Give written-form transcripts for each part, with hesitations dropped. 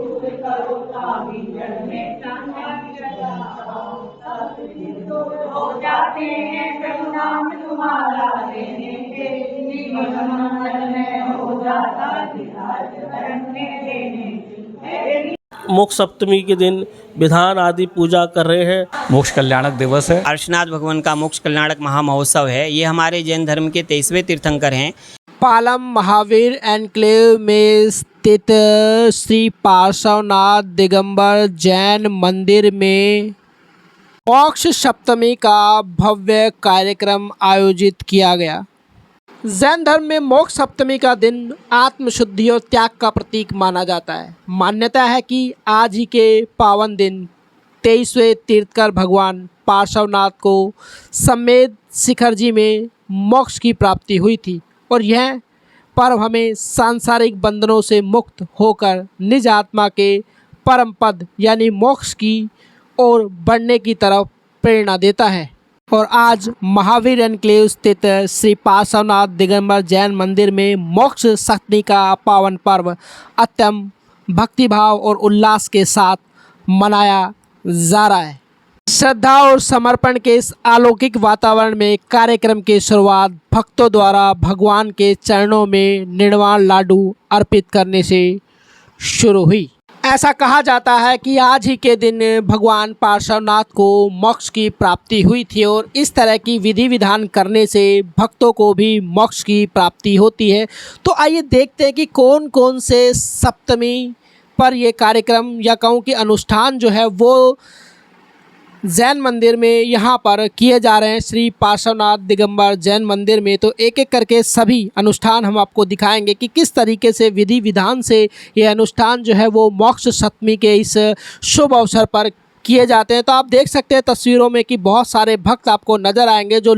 हो जाते हैं प्रभु नाम तुम्हारा लेने के, जीवन मंगल में हो जाता देने। मोक्ष सप्तमी के दिन विधान आदि पूजा कर रहे हैं। मोक्ष कल्याणक दिवस है। अर्शनाथ भगवान का मोक्ष कल्याणक महामहोत्सव है। ये हमारे जैन धर्म के 23वें तीर्थंकर हैं। पालम महावीर एनक्लेव में स्थित श्री पार्श्वनाथ दिगंबर जैन मंदिर में मोक्ष सप्तमी का भव्य कार्यक्रम आयोजित किया गया। जैन धर्म में मोक्ष सप्तमी का दिन आत्मशुद्धि और त्याग का प्रतीक माना जाता है। मान्यता है कि आज ही के पावन दिन 23वें तीर्थकर भगवान पार्श्वनाथ को समेत शिखर जी में मोक्ष की प्राप्ति हुई थी और यह पर्व हमें सांसारिक बंधनों से मुक्त होकर निज आत्मा के परम पद यानी मोक्ष की ओर बढ़ने की तरफ प्रेरणा देता है। और आज महावीर एनक्लेव स्थित श्री पार्श्वनाथ दिगंबर जैन मंदिर में मोक्ष सप्तमी का पावन पर्व अत्यंत भक्तिभाव और उल्लास के साथ मनाया जा रहा है। श्रद्धा और समर्पण के इस अलौकिक वातावरण में कार्यक्रम की शुरुआत भक्तों द्वारा भगवान के चरणों में निर्वाण लाडू अर्पित करने से शुरू हुई। ऐसा कहा जाता है कि आज ही के दिन भगवान पार्श्वनाथ को मोक्ष की प्राप्ति हुई थी और इस तरह की विधि विधान करने से भक्तों को भी मोक्ष की प्राप्ति होती है। तो आइए देखते हैं कि कौन कौन से सप्तमी पर ये कार्यक्रम या कहूँ कि अनुष्ठान जो है वो जैन मंदिर में यहाँ पर किए जा रहे हैं। श्री पार्श्वनाथ दिगंबर जैन मंदिर में तो एक एक करके सभी अनुष्ठान हम आपको दिखाएंगे कि किस तरीके से विधि विधान से ये अनुष्ठान जो है वो मोक्ष सप्तमी के इस शुभ अवसर पर किए जाते हैं। तो आप देख सकते हैं तस्वीरों में कि बहुत सारे भक्त आपको नज़र आएंगे जो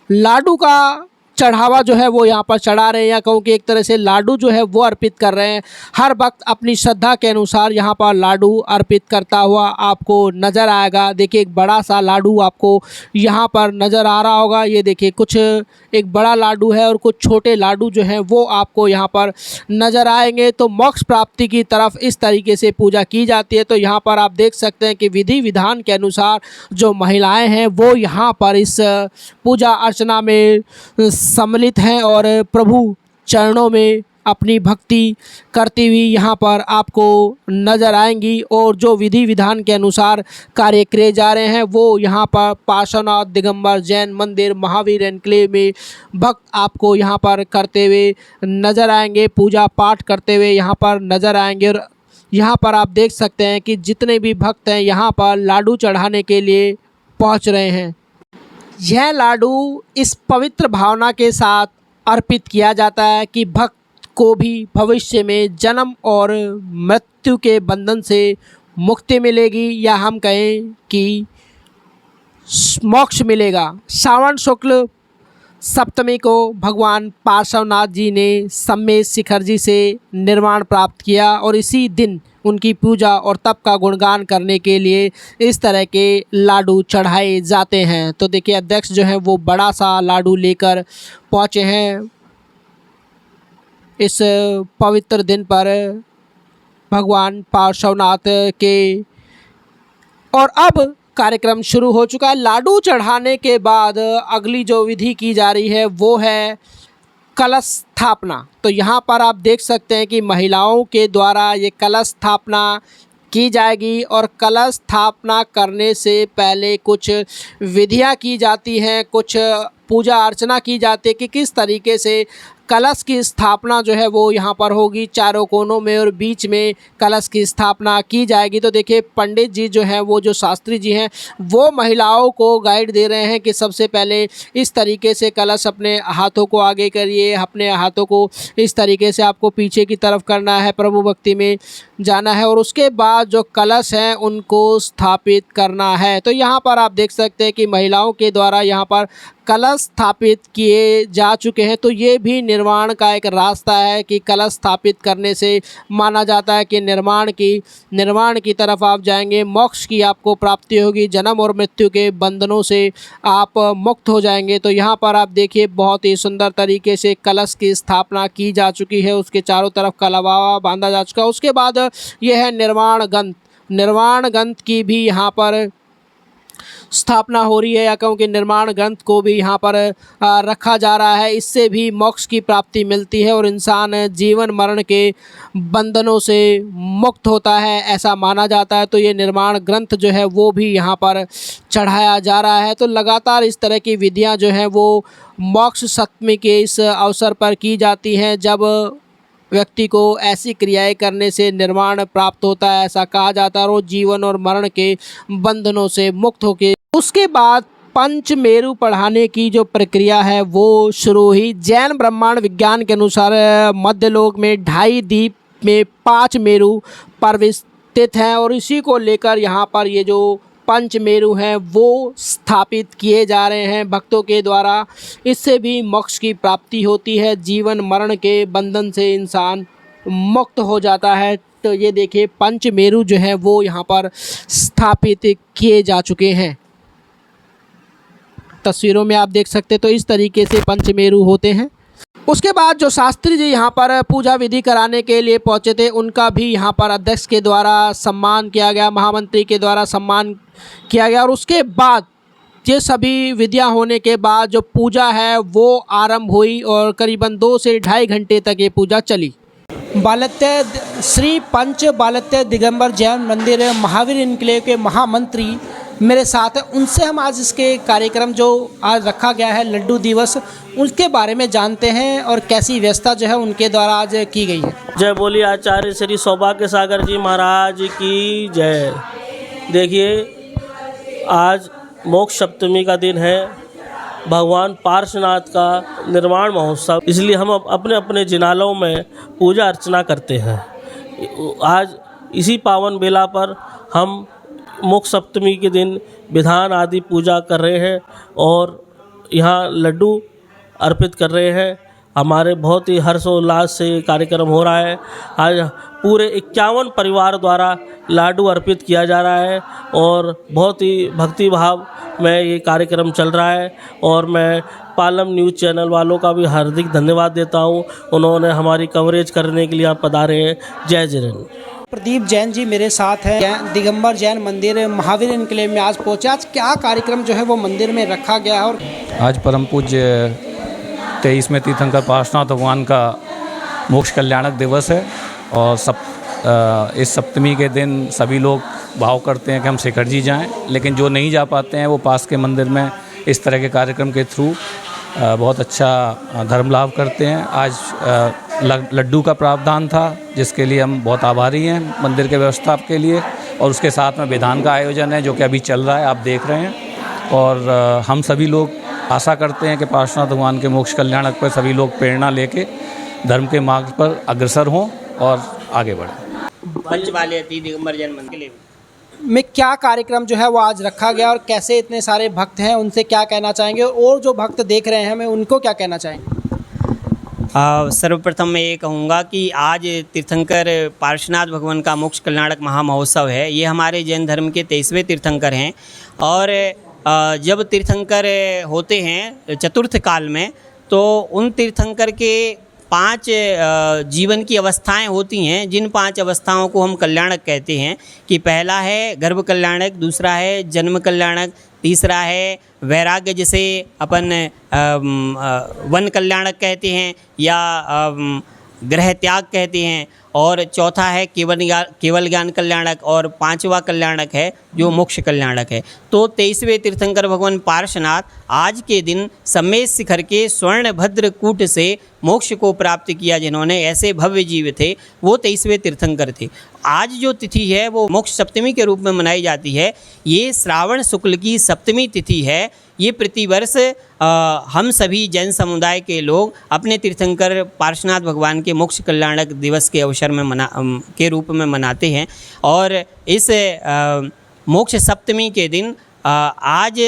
लाडू का चढ़ावा जो है वो यहाँ पर चढ़ा रहे हैं या कहूँ कि एक तरह से लाडू जो है वो अर्पित कर रहे हैं। हर वक्त अपनी श्रद्धा के अनुसार यहाँ पर लाडू अर्पित करता हुआ आपको नज़र आएगा। देखिए एक बड़ा सा लाडू आपको यहाँ पर नज़र आ रहा होगा। ये देखिए कुछ एक बड़ा लाडू है और कुछ छोटे लाडू जो हैं वो आपको यहाँ पर नज़र आएंगे। तो मोक्ष प्राप्ति की तरफ इस तरीके से पूजा की जाती है। तो यहाँ पर आप देख सकते हैं कि विधि विधान के अनुसार जो महिलाएँ हैं वो यहाँ पर इस पूजा अर्चना में सम्मिलित हैं और प्रभु चरणों में अपनी भक्ति करती हुई यहाँ पर आपको नज़र आएंगी। और जो विधि विधान के अनुसार कार्य किए जा रहे हैं वो यहाँ पर पार्श्वनाथ दिगंबर जैन मंदिर महावीर एनक्लेव में भक्त आपको यहाँ पर करते हुए नज़र आएंगे, पूजा पाठ करते हुए यहाँ पर नज़र आएंगे। और यहाँ पर आप देख सकते हैं कि जितने भी भक्त हैं यहाँ पर लाडू चढ़ाने के लिए पहुँच रहे हैं। यह लाडू इस पवित्र भावना के साथ अर्पित किया जाता है कि भक्त को भी भविष्य में जन्म और मृत्यु के बंधन से मुक्ति मिलेगी या हम कहें कि मोक्ष मिलेगा। श्रावण शुक्ल सप्तमी को भगवान पार्श्वनाथ जी ने समेत शिखर जी से निर्वाण प्राप्त किया और इसी दिन उनकी पूजा और तप का गुणगान करने के लिए इस तरह के लाडू चढ़ाए जाते हैं। तो देखिए अध्यक्ष जो है वो बड़ा सा लाडू लेकर पहुँचे हैं इस पवित्र दिन पर भगवान पार्श्वनाथ के। और अब कार्यक्रम शुरू हो चुका है। लाडू चढ़ाने के बाद अगली जो विधि की जा रही है वो है कलश स्थापना। तो यहाँ पर आप देख सकते हैं कि महिलाओं के द्वारा ये कलश स्थापना की जाएगी और कलश स्थापना करने से पहले कुछ विधियाँ की जाती हैं, कुछ पूजा अर्चना की जाती है कि किस तरीके से कलश की स्थापना जो है वो यहाँ पर होगी। चारों कोनों में और बीच में कलश की स्थापना की जाएगी। तो देखिए पंडित जी जो हैं वो जो शास्त्री जी हैं वो महिलाओं को गाइड दे रहे हैं कि सबसे पहले इस तरीके से कलश अपने हाथों को आगे करिए, अपने हाथों को इस तरीके से आपको पीछे की तरफ करना है, प्रभु भक्ति में जाना है और उसके बाद जो कलश हैं उनको स्थापित करना है। तो यहाँ पर आप देख सकते हैं कि महिलाओं के द्वारा यहाँ पर कलश स्थापित किए जा चुके हैं। तो ये भी निर्वाण का एक रास्ता है कि कलश स्थापित करने से माना जाता है कि निर्वाण की तरफ आप जाएंगे, मोक्ष की आपको प्राप्ति होगी, जन्म और मृत्यु के बंधनों से आप मुक्त हो जाएंगे। तो यहाँ पर आप देखिए बहुत ही सुंदर तरीके से कलश की स्थापना की जा चुकी है, उसके चारों तरफ कलावा बांधा जा चुका है। उसके बाद यह है निर्वाण ग्रंथ की भी यहाँ पर स्थापना हो रही है, या कहूँ कि निर्माण ग्रंथ को भी यहाँ पर रखा जा रहा है। इससे भी मोक्ष की प्राप्ति मिलती है और इंसान जीवन मरण के बंधनों से मुक्त होता है, ऐसा माना जाता है। तो ये निर्माण ग्रंथ जो है वो भी यहाँ पर चढ़ाया जा रहा है। तो लगातार इस तरह की विधियाँ जो हैं वो मोक्ष सप्तमी के इस अवसर पर की जाती हैं, जब व्यक्ति को ऐसी क्रियाएं करने से निर्वाण प्राप्त होता है, ऐसा कहा जाता है, और वो जीवन और मरण के बंधनों से मुक्त होकर उसके बाद पंचमेरु पढ़ाने की जो प्रक्रिया है वो शुरू हुई। जैन ब्रह्मांड विज्ञान के अनुसार मध्यलोक में 2.5 द्वीप में 5 मेरु पर्वत स्थित हैं, और इसी को लेकर यहाँ पर ये जो पंचमेरु हैं वो स्थापित किए जा रहे हैं भक्तों के द्वारा। इससे भी मोक्ष की प्राप्ति होती है, जीवन मरण के बंधन से इंसान मुक्त हो जाता है। तो ये देखिए पंचमेरु जो है वो यहाँ पर स्थापित किए जा चुके हैं। तस्वीरों में आप देख सकते तो इस तरीके से पंचमेरु होते हैं। उसके बाद जो शास्त्री जी यहाँ पर पूजा विधि कराने के लिए पहुँचे थे, उनका भी यहाँ पर अध्यक्ष के द्वारा सम्मान किया गया, महामंत्री के द्वारा सम्मान किया गया। और उसके बाद ये सभी विधियाँ होने के बाद जो पूजा है वो आरंभ हुई और करीबन 2 से 2.5 घंटे तक ये पूजा चली। बालत्य श्री पंच बालत्य दिगंबर जैन मंदिर महावीर इनक्लेव के महामंत्री मेरे साथ हैं, उनसे हम आज इसके कार्यक्रम जो आज रखा गया है लड्डू दिवस, उसके बारे में जानते हैं और कैसी व्यवस्था जो है उनके द्वारा आज की गई है। जय बोलिए आचार्य श्री सौभाग्य सागर जी महाराज की जय। देखिए आज मोक्ष सप्तमी का दिन है, भगवान पार्श्वनाथ का निर्वाण महोत्सव, इसलिए हम अपने अपने जिनालों में पूजा अर्चना करते हैं। आज इसी पावन बेला पर हम मोक्ष सप्तमी के दिन विधान आदि पूजा कर रहे हैं और यहाँ लड्डू अर्पित कर रहे हैं। हमारे बहुत ही हर्षोल्लास से ये कार्यक्रम हो रहा है। आज पूरे 51 परिवार द्वारा लाडू अर्पित किया जा रहा है और बहुत ही भक्ति भाव में ये कार्यक्रम चल रहा है। और मैं पालम न्यूज़ चैनल वालों का भी हार्दिक धन्यवाद देता हूँ, उन्होंने हमारी कवरेज करने के लिए यहाँ पधारे हैं। जय जैन। प्रदीप जैन जी मेरे साथ हैं, दिगंबर जैन मंदिर महावीर इनक्लेव में आज पहुँचे। आज क्या कार्यक्रम जो है वो मंदिर में रखा गया है? और आज परम पूज्य 23वें तीर्थंकर पार्श्वनाथ भगवान का मोक्ष कल्याणक दिवस है और इस सप्तमी के दिन सभी लोग भाव करते हैं कि हम शिखर जी जाएं, लेकिन जो नहीं जा पाते हैं वो पास के मंदिर में इस तरह के कार्यक्रम के थ्रू बहुत अच्छा धर्म लाभ करते हैं। आज लड्डू का प्रावधान था जिसके लिए हम बहुत आभारी हैं मंदिर के व्यवस्था के लिए, और उसके साथ में विधान का आयोजन है जो कि अभी चल रहा है, आप देख रहे हैं। और हम सभी लोग आशा करते हैं कि पार्श्वनाथ भगवान के मोक्ष कल्याणक पर सभी लोग प्रेरणा लेके धर्म के मार्ग पर अग्रसर हों और आगे बढ़ें। पंचबालयती दिगंबर जैन मंदिर में क्या कार्यक्रम जो है वो आज रखा गया और कैसे इतने सारे भक्त हैं उनसे क्या कहना चाहेंगे, और जो भक्त देख रहे हैं हमें उनको क्या कहना चाहेंगे? सर्वप्रथम मैं ये कहूँगा कि आज तीर्थंकर पार्श्वनाथ भगवान का मोक्ष कल्याणक महामहोत्सव है। ये हमारे जैन धर्म के 23वें तीर्थंकर हैं और जब तीर्थंकर होते हैं चतुर्थ काल में तो उन तीर्थंकर के 5 जीवन की अवस्थाएं होती हैं, जिन 5 अवस्थाओं को हम कल्याणक कहते हैं कि पहला है गर्भ कल्याणक, दूसरा है जन्म कल्याणक, तीसरा है वैराग्य जिसे अपन वन कल्याणक कहते हैं या ग्रह त्याग कहते हैं, और चौथा है केवल ज्ञान कल्याणक, और 5वां कल्याणक है जो मोक्ष कल्याणक है। तो 23वें तीर्थंकर भगवान पार्श्वनाथ आज के दिन सम्मेद शिखर के स्वर्ण भद्र कूट से मोक्ष को प्राप्त किया, जिन्होंने ऐसे भव्य जीव थे वो 23वें तीर्थंकर थे। आज जो तिथि है वो मोक्ष सप्तमी के रूप में मनाई जाती है। ये श्रावण शुक्ल की सप्तमी तिथि है। ये प्रतिवर्ष हम सभी जैन समुदाय के लोग अपने तीर्थंकर पार्श्वनाथ भगवान के मोक्ष कल्याणक दिवस के अवसर में के रूप में मनाते हैं। और इस मोक्ष सप्तमी के दिन आज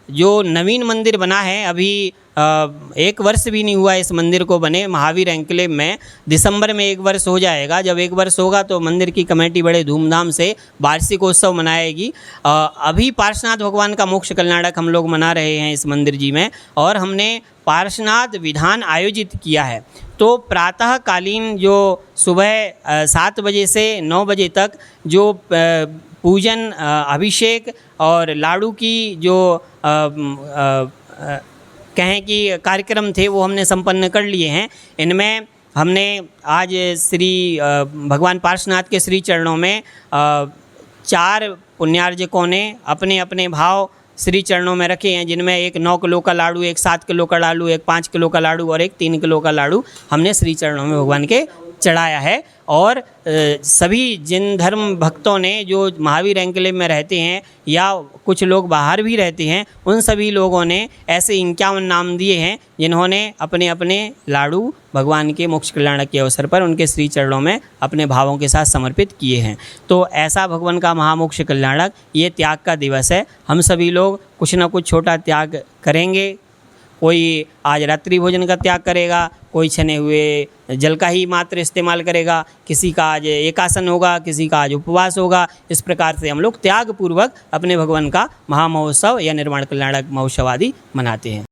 जो नवीन मंदिर बना है अभी 1 वर्ष भी नहीं हुआ इस मंदिर को बने। महावीर एन्क्लेव में दिसंबर में 1 वर्ष हो जाएगा। जब 1 वर्ष होगा तो मंदिर की कमेटी बड़े धूमधाम से वार्षिकोत्सव मनाएगी। अभी पार्श्वनाथ भगवान का मोक्ष कल्याणक हम लोग मना रहे हैं इस मंदिर जी में, और हमने पार्श्वनाथ विधान आयोजित किया है। तो प्रातःकालीन जो सुबह 7 बजे से 9 बजे तक जो पूजन, अभिषेक और लाडू की जो कहें कि कार्यक्रम थे वो हमने संपन्न कर लिए हैं। इनमें हमने आज श्री भगवान पार्श्वनाथ के श्री चरणों में 4 पुण्यार्जकों ने अपने अपने भाव श्री चरणों में रखे हैं, जिनमें एक 9 किलो का लाडू, एक 7 किलो का लाडू, एक 5 किलो का लाडू और एक 3 किलो का लाडू हमने श्री चरणों में भगवान के चढ़ाया है। और सभी जिन धर्म भक्तों ने जो महावीर एन्क्लेव में रहते हैं या कुछ लोग बाहर भी रहते हैं, उन सभी लोगों ने ऐसे 51 नाम दिए हैं जिन्होंने अपने अपने लाडू भगवान के मोक्ष कल्याणक के अवसर पर उनके श्री चरणों में अपने भावों के साथ समर्पित किए हैं। तो ऐसा भगवान का महामोक्ष कल्याणक ये त्याग का दिवस है। हम सभी लोग कुछ ना कुछ छोटा त्याग करेंगे। कोई आज रात्रि भोजन का त्याग करेगा, कोई छने हुए जल का ही मात्र इस्तेमाल करेगा, किसी का आज एकासन होगा, किसी का आज उपवास होगा। इस प्रकार से हम लोग त्याग पूर्वक अपने भगवान का महामहोत्सव या निर्वाण कल्याणक महोत्सव आदि मनाते हैं।